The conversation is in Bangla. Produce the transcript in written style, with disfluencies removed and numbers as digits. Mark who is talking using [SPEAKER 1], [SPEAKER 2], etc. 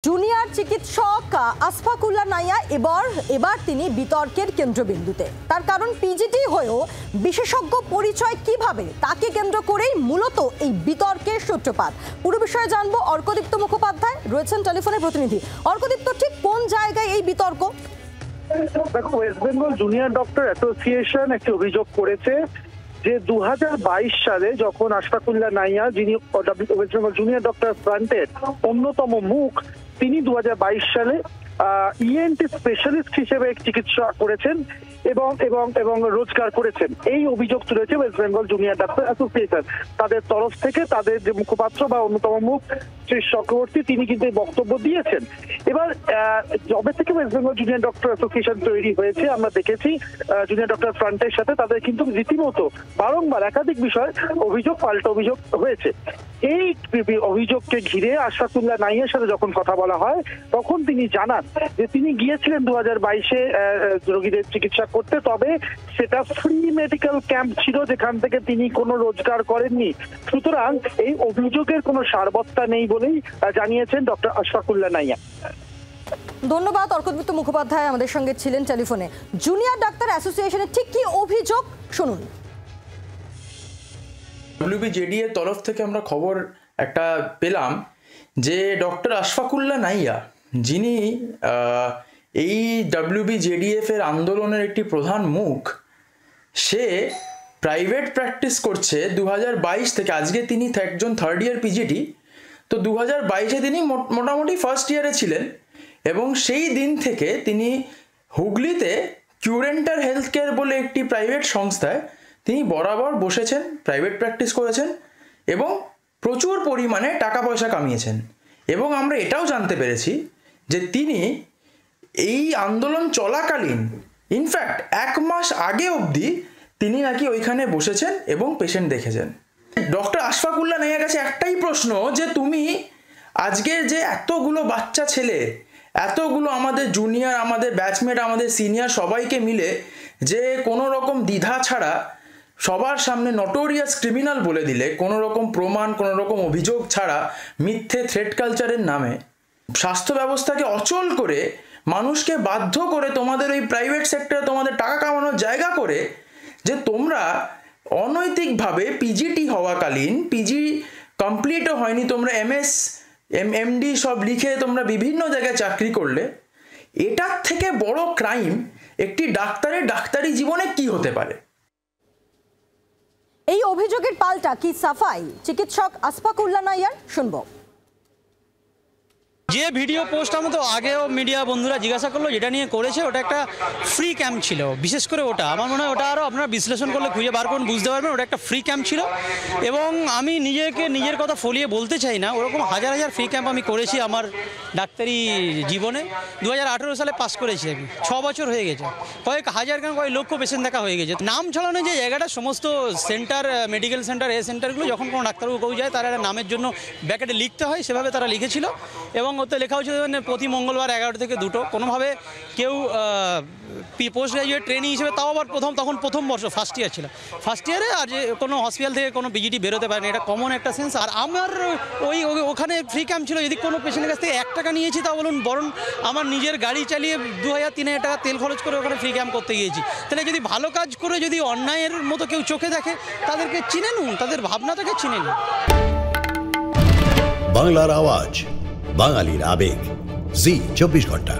[SPEAKER 1] জুনিয়র চিকিৎসক আশফাকুল্লাহ নাইয়া এবার তিনি বিতর্কের কেন্দ্রবিন্দুতে। তার কারণ পিজিটি হয়েও বিশেষজ্ঞ পরিচয় কিভাবে, তাকে কেন্দ্র করেই মূলত এই বিতর্কের সূত্রপাত। পুরো বিষয়ে জানবো অর্কদীপ্ত মুখোপাধ্যায় রয়েছেন টেলিফোনে প্রতিনিধি। অর্কদীপ্ত, ঠিক কোন জায়গায় এই বিতর্ক?
[SPEAKER 2] দেখো, West Bengal junior doctor association একটি অভিযোগ করেছে যে 2022 সালে যখন আশফাকুল্লাহ নাইয়া, যিনি ওয়েস্ট বেঙ্গল জুনিয়র ডক্টর ফ্রন্টের অন্যতম মুখ, তিনি 2022 সালে ইএনটি স্পেশালিস্ট হিসেবে চিকিৎসা করেছেন এবং এবং এবং রোজগার করেছেন। এই অভিযোগ তুলেছে West Bengal junior doctor association. তাদের তরফ থেকে তাদের যে মুখপাত্র বা অন্যতম মুখ শ্রী চক্রবর্তী, তিনি কিন্তু এই বক্তব্য দিয়েছেন। এবার যবে থেকে West Bengal junior doctor association তৈরি হয়েছে, আমরা দেখেছি জুনিয়র ডক্টর ফ্রন্টের সাথে তাদের কিন্তু রীতিমতো বারংবার একাধিক বিষয় অভিযোগ পাল্টা অভিযোগ হয়েছে। এই অভিযোগকে ঘিরে আশফাকুল্লাহ নাইয়ার সাথে যখন কথা বলা হয়, তখন তিনি জানান যে তিনি গিয়েছিলেন 2022-এ রোগীদের চিকিৎসা করতে, তবে সেটা ফ্রি মেডিকেল ক্যাম্প ছিল, যেখান থেকে তিনি কোনো রোজগার করেননি। সুতরাং এই অভিযোগের কোনো সারবত্তা নেই বলেই জানিয়েছেন ডক্টর আশফাকুল্লাহ নাইয়া।
[SPEAKER 1] ধন্যবাদ অর্কদীপ্ত মুখোপাধ্যায় আমাদের সঙ্গে ছিলেন টেলিফোনে। জুনিয়র ডাক্তার অ্যাসোসিয়েশনের ঠিক কি অভিযোগ শুনুন।
[SPEAKER 3] WBJD এর তরফ থেকে আমরা খবর একটা পেলাম যে ডক্টর আশফাকুল্লাহ নাইয়া, যিনি এই WBJDF এর আন্দোলনের একটি প্রধান মুখ, সে প্রাইভেট প্র্যাকটিস করছে 2022 থেকে। আজকে তিনি একজন থার্ড ইয়ার পিজিটি, তো 2022-এ তিনি মোটামুটি ফার্স্ট ইয়ারে ছিলেন এবং সেই দিন থেকে তিনি হুগলিতে কিউরেন্টার হেলথ কেয়ার বলে একটি প্রাইভেট সংস্থায় তিনি বরাবর বসেছেন, প্রাইভেট প্র্যাকটিস করেছেন এবং প্রচুর পরিমাণে টাকা পয়সা কামিয়েছেন। এবং আমরা এটাও জানতে পেরেছি যে তিনি এই আন্দোলন চলাকালীন, ইনফ্যাক্ট 1 মাস আগে অবধি তিনি নাকি ওইখানে বসেছেন এবং পেশেন্ট দেখেছেন। ডক্টর আশফাকুল্লাহ নাইয়ার কাছে একটাই প্রশ্ন যে তুমি আজকে যে এতগুলো বাচ্চা ছেলে, এতগুলো আমাদের জুনিয়র, আমাদের ব্যাচমেট, আমাদের সিনিয়র সবাইকে মিলে যে কোনো রকম দ্বিধা ছাড়া সবার সামনে নটোরিয়াস ক্রিমিনাল বলে দিলে, কোনো রকম প্রমাণ, কোনো রকম অভিযোগ ছাড়া, মিথ্যে থ্রেট কালচারের নামে স্বাস্থ্য ব্যবস্থাকে অচল করে, মানুষকে বাধ্য করে তোমাদের ওই প্রাইভেট সেক্টরে তোমাদের টাকা কামানোর জায়গা করে, যে তোমরা অনৈতিকভাবে পিজিটি হওয়াকালীন, পিজি কমপ্লিটও হয়নি, তোমরা MS MD সব লিখে তোমরা বিভিন্ন জায়গায় চাকরি করলে, এটার থেকে বড় ক্রাইম একটি ডাক্তারের ডাক্তারি জীবনে কি হতে পারে?
[SPEAKER 1] এই অভিযোগের পাল্টা কি সাফাই চিকিৎসক আশফাকুল্লাহ নাইয়ার, শুনবো।
[SPEAKER 4] যে ভিডিও পোস্ট আমি তো আগেও মিডিয়া বন্ধুরা জিজ্ঞাসা করলো, যেটা নিয়ে করেছে ওটা একটা ফ্রি ক্যাম্প ছিল। বিশেষ করে ওটা আমার মনে হয় ওটা আরও আপনারা বিশ্লেষণ করলে খুঁজে বার করুন, বুঝতে পারবেন ওটা একটা ফ্রি ক্যাম্প ছিল। এবং আমি নিজের কথা ফলিয়ে বলতে চাই না, ওরকম হাজার হাজার ফ্রি ক্যাম্প আমি করেছি আমার ডাক্তারি জীবনে। 2018 সালে পাস করেছি আমি, 6 বছর হয়ে গেছে, কয়েক হাজার কয়েক লক্ষ পেশেন্ট দেখা হয়ে গেছে। নাম ছড়ানো যে জায়গাটা, সমস্ত সেন্টার, মেডিকেল সেন্টার, সেন্টারগুলো যখন কোনো ডাক্তারবাবু কেউ যায়, তারা একটা নামের জন্য ব্যাকেটে লিখতে হয়, সেভাবে তারা লিখেছিল। এবং ওতে লেখা হচ্ছে প্রতি মঙ্গলবার 11 থেকে 2, কোনোভাবে কেউ পোস্ট গ্রাজুয়েট ট্রেনিং হিসেবে, তাও আবার প্রথম বর্ষ, ফার্স্ট ইয়ার ছিল, ফার্স্ট ইয়ারে আর যে কোনো হসপিটাল থেকে কোনো পিজিটি বেরোতে পারে না, এটা কমন একটা সেন্স। আর আমার ওখানে ফ্রি ক্যাম্প ছিল, যদি কোনো পেশেন্টের কাছ থেকে 1 টাকা নিয়েছি তা বলুন, বরং আমার নিজের গাড়ি চালিয়ে 2000-3000 টাকা তেল খরচ করে ওখানে ফ্রি ক্যাম্প করতে গিয়েছি। তাহলে যদি ভালো কাজ করে যদি অন্যায়ের মতো কেউ চোখে দেখে, তাদেরকে চিনে নিন, তাদের ভাবনাটাকে চিনে নিন।
[SPEAKER 5] বাংলার আওয়াজ, বাঙালির আবেগ, জি 24 ঘন্টা।